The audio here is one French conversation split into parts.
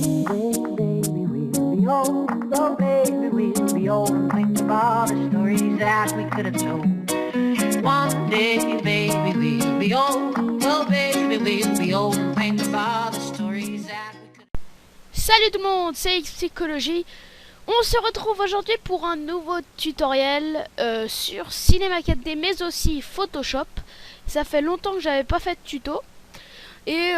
Oh baby, we'll be old and think of all the stories that we could have told. One day, baby, we'll be old. Oh baby, we'll be old and think of all the stories that we could. Salut tout le monde, c'est Psychologie. On se retrouve aujourd'hui pour un nouveau tutoriel sur Cinema 4D mais aussi Photoshop. Ça fait longtemps que j'avais pas fait de tuto. Et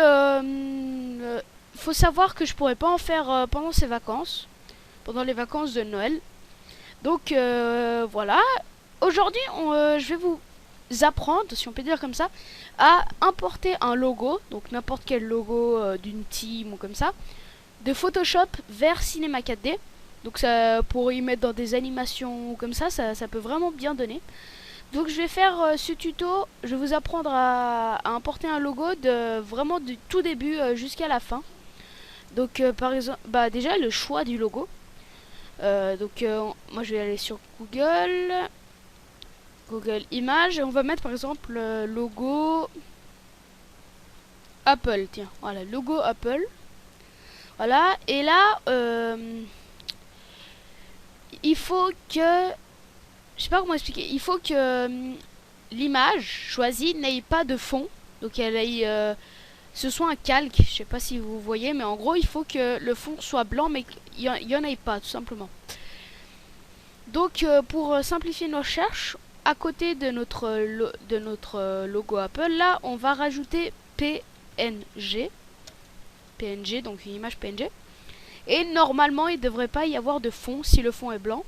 faut savoir que je pourrais pas en faire pendant ces vacances. Pendant les vacances de Noël. Donc voilà. Aujourd'hui je vais vous apprendre, si on peut dire comme ça, à importer un logo. Donc n'importe quel logo d'une team ou comme ça. De Photoshop vers Cinema 4D. Donc ça, pour y mettre dans des animations ou comme ça peut vraiment bien donner. Donc je vais faire ce tuto, je vais vous apprendre à importer un logo de vraiment du tout début jusqu'à la fin. Donc par exemple, déjà le choix du logo. Moi je vais aller sur Google Images et on va mettre par exemple logo Apple, tiens, voilà, logo Apple. Voilà, et là il faut que, je sais pas comment expliquer, il faut que l'image choisie n'ait pas de fond, donc elle ait ce soit un calque, je sais pas si vous voyez, mais en gros il faut que le fond soit blanc mais qu'il y en ait pas tout simplement. Donc pour simplifier nos recherches, à côté de notre logo Apple, là on va rajouter PNG, donc une image PNG. Et normalement il ne devrait pas y avoir de fond si le fond est blanc,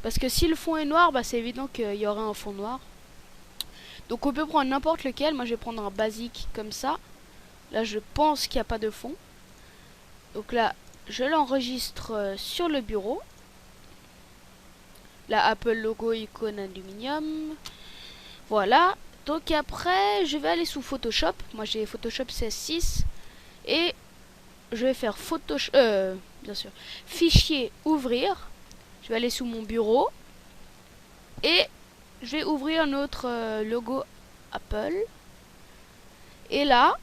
parce que si le fond est noir, c'est évident qu'il y aura un fond noir. Donc on peut prendre n'importe lequel, moi je vais prendre un basique comme ça. Là je pense qu'il n'y a pas de fond. Donc là je l'enregistre sur le bureau. La Apple logo icône aluminium. Voilà. Donc après je vais aller sous Photoshop. Moi j'ai Photoshop CS6. Et je vais faire Photoshop, bien sûr, fichier ouvrir. Je vais aller sous mon bureau. Et je vais ouvrir notre logo Apple. Et là,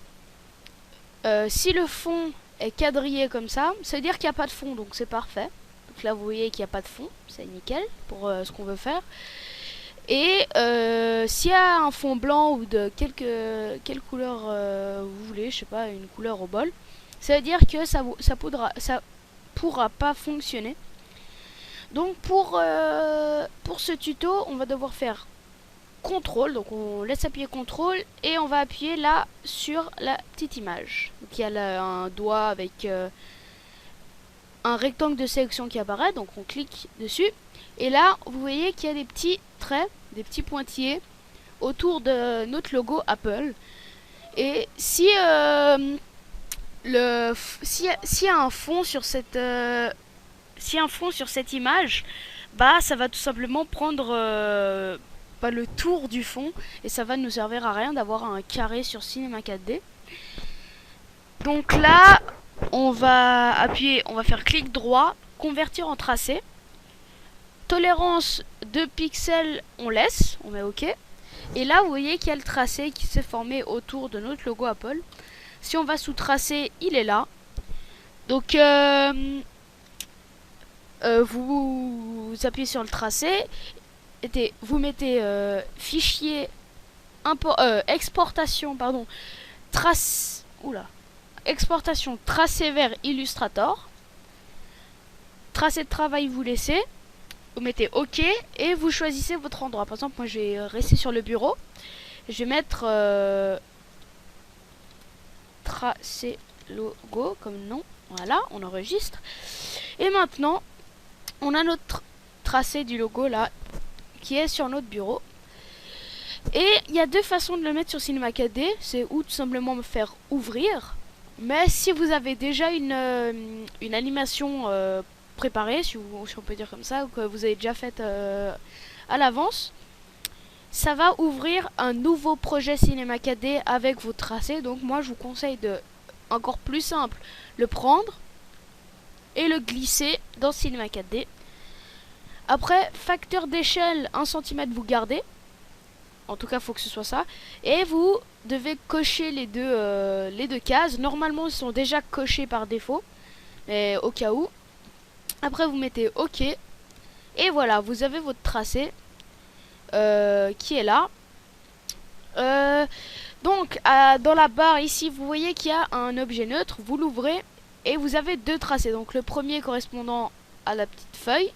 si le fond est quadrillé comme ça veut dire qu'il n'y a pas de fond, donc c'est parfait. Donc là vous voyez qu'il n'y a pas de fond, c'est nickel pour ce qu'on veut faire. Et s'il y a un fond blanc ou de quelle couleur vous voulez, je sais pas, une couleur au bol, ça veut dire que ça pourra pas fonctionner. Donc pour ce tuto, on va devoir faire CTRL, donc on laisse appuyer CTRL et on va appuyer là sur la petite image. Donc il y a là un doigt avec un rectangle de sélection qui apparaît, donc on clique dessus. Et là, vous voyez qu'il y a des petits traits, des petits pointillés autour de notre logo Apple. Et si y a un fond sur cette image, ça va tout simplement prendre le tour du fond et ça va nous servir à rien d'avoir un carré sur Cinema 4D. Donc là, on va faire clic droit, convertir en tracé. Tolérance de pixels, on laisse, on met OK. Et là, vous voyez qu'il y a le tracé qui s'est formé autour de notre logo Apple. Si on va sous tracé, il est là. Donc, vous appuyez sur le tracé. Et vous mettez fichier exportation, exportation tracé vers Illustrator. Tracé de travail, vous laissez. Vous mettez OK et vous choisissez votre endroit. Par exemple, moi je vais rester sur le bureau. Je vais mettre tracé logo comme nom. Voilà, on enregistre. Et maintenant, on a notre tracé du logo là qui est sur notre bureau. Et il y a deux façons de le mettre sur Cinema 4D. C'est ou tout simplement me faire ouvrir. Mais si vous avez déjà une animation préparée, si on peut dire comme ça, ou que vous avez déjà faite à l'avance, ça va ouvrir un nouveau projet Cinema 4D avec vos tracés. Donc moi je vous conseille de, encore plus simple, le prendre et le glisser dans Cinema 4D. Après, facteur d'échelle 1 cm vous gardez. En tout cas, il faut que ce soit ça. Et vous devez cocher les deux cases. Normalement, ils sont déjà cochés par défaut. mais au cas où. Après vous mettez OK. Et voilà, vous avez votre tracé qui est là. Donc dans la barre ici, vous voyez qu'il y a un objet neutre. Vous l'ouvrez et vous avez deux tracés. Donc le premier correspondant à la petite feuille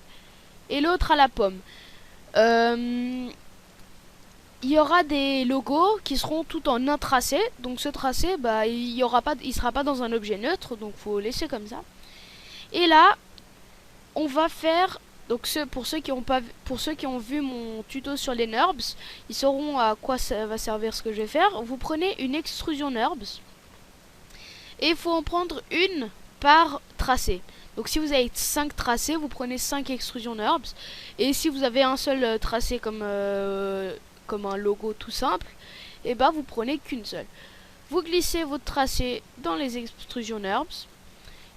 et l'autre à la pomme. Il y aura des logos qui seront tout en un tracé. Donc ce tracé, bah, il sera pas dans un objet neutre. Donc faut laisser comme ça. Et là, on va faire. Donc pour ceux qui ont vu mon tuto sur les NURBS, ils sauront à quoi ça va servir ce que je vais faire. Vous prenez une extrusion NURBS et il faut en prendre une par tracé. Donc si vous avez 5 tracés, vous prenez 5 extrusions NURBS. Et si vous avez un seul tracé comme un logo tout simple, et bah vous prenez qu'une seule. Vous glissez votre tracé dans les extrusions NURBS.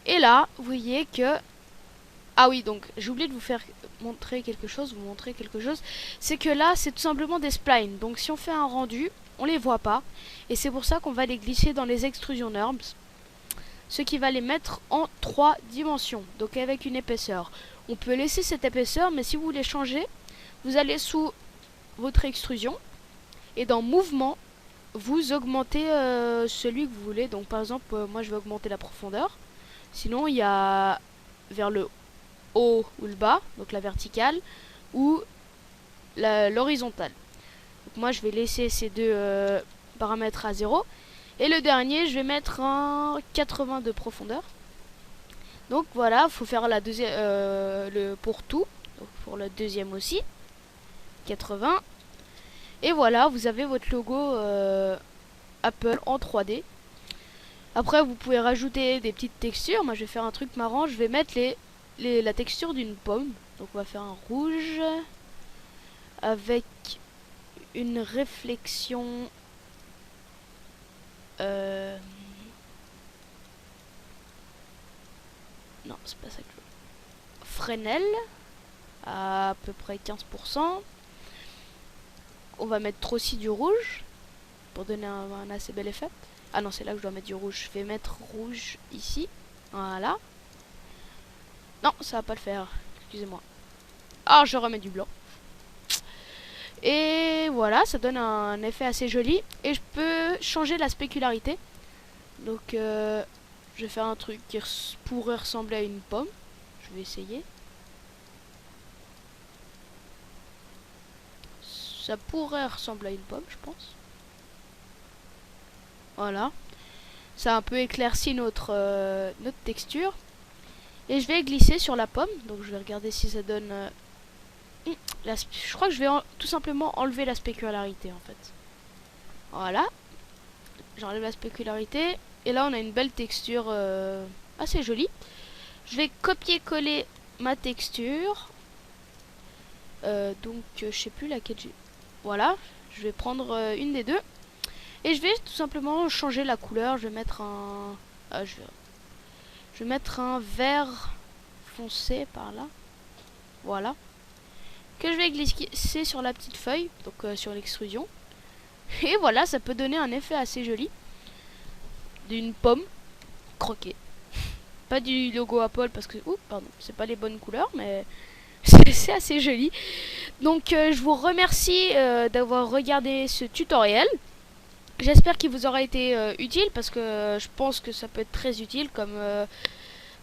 Et là, vous voyez que... Ah oui, donc j'ai oublié de vous montrer quelque chose. C'est que là, c'est tout simplement des splines. Donc si on fait un rendu, on les voit pas. Et c'est pour ça qu'on va les glisser dans les extrusions NURBS. Ce qui va les mettre en 3 dimensions. Donc avec une épaisseur. On peut laisser cette épaisseur, mais si vous voulez changer, vous allez sous votre extrusion. Et dans mouvement, vous augmentez celui que vous voulez. Donc par exemple, moi je vais augmenter la profondeur. Sinon, il y a vers le haut ou le bas, donc la verticale, ou l'horizontale. Donc moi, je vais laisser ces deux paramètres à 0. Et le dernier, je vais mettre un 80 de profondeur. Donc voilà, il faut faire la deuxième pour tout. Donc pour le deuxième aussi. 80. Et voilà, vous avez votre logo Apple en 3D. Après, vous pouvez rajouter des petites textures. Moi, je vais faire un truc marrant. Je vais mettre la texture d'une pomme. Donc, on va faire un rouge avec une réflexion. Non, c'est pas ça que je veux. Fresnel à peu près 15%. On va mettre aussi du rouge pour donner un assez bel effet. Ah non, c'est là que je dois mettre du rouge. Je vais mettre rouge ici. Voilà. Non, ça va pas le faire. Excusez-moi. Ah, je remets du blanc. Et voilà, ça donne un effet assez joli. Et je peux changer la spécularité. Donc, je vais faire un truc qui pourrait ressembler à une pomme. Je vais essayer. Ça pourrait ressembler à une pomme, je pense. Voilà. Ça a un peu éclairci notre texture. Et je vais glisser sur la pomme. Donc je vais regarder si ça donne... je crois que je vais tout simplement enlever la spécularité en fait. Voilà. J'enlève la spécularité. Et là on a une belle texture assez jolie. Je vais copier-coller ma texture. Donc je sais plus laquelle j'ai... Voilà. Je vais prendre une des deux. Et je vais tout simplement changer la couleur. Je vais mettre un... je vais mettre un vert foncé par là. Voilà. Que je vais glisser sur la petite feuille. Donc sur l'extrusion. Et voilà, ça peut donner un effet assez joli. D'une pomme croquée. Pas du logo Apple parce que... Ouh, pardon. C'est pas les bonnes couleurs, mais... c'est assez joli. Donc je vous remercie d'avoir regardé ce tutoriel. J'espère qu'il vous aura été utile parce que je pense que ça peut être très utile comme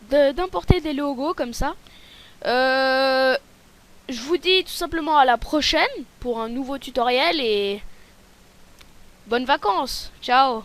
d'importer des logos comme ça. Je vous dis tout simplement à la prochaine pour un nouveau tutoriel et bonnes vacances. Ciao.